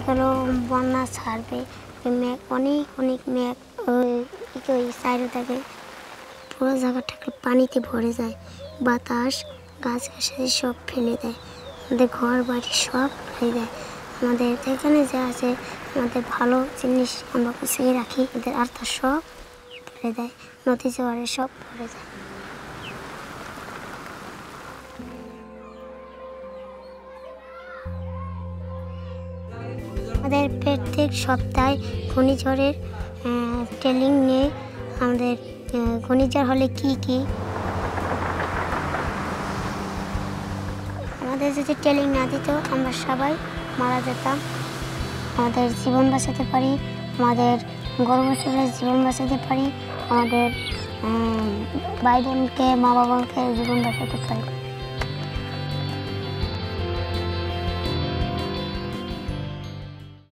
এগুলো বন্যা ছাড়বে, মেঘ অনেক অনেক মেঘ ওই সাইডে থাকে, পুরো জায়গাটাকে পানিতে ভরে যায়। বাতাস গাছগাছালি সব ফেলে দেয়, আমাদের ঘর বাড়ি সব ফেলে দেয়। আমাদের এখানে যা আছে আমাদের ভালো জিনিস আমরা গুছিয়ে রাখি, আমাদের আর্থা সব ফেলে দেয়, নদী জোয়ারে সব ফেলে যায়। আমাদের প্রত্যেক সপ্তাহে ঘূর্ণিঝড়ের ট্রেনিং নিয়ে আমাদের ঘূর্ণিঝড় হলে কি আমাদের যদি ট্রেনিং না দিত আমরা সবাই মারা যেতাম। আমাদের জীবন বাঁচাতে পারি, আমাদের গর্ভশীলের জীবন বাঁচাতে পারি, আমাদের ভাই বোনকে মা বাবাকে জীবন বাঁচাতে পারি।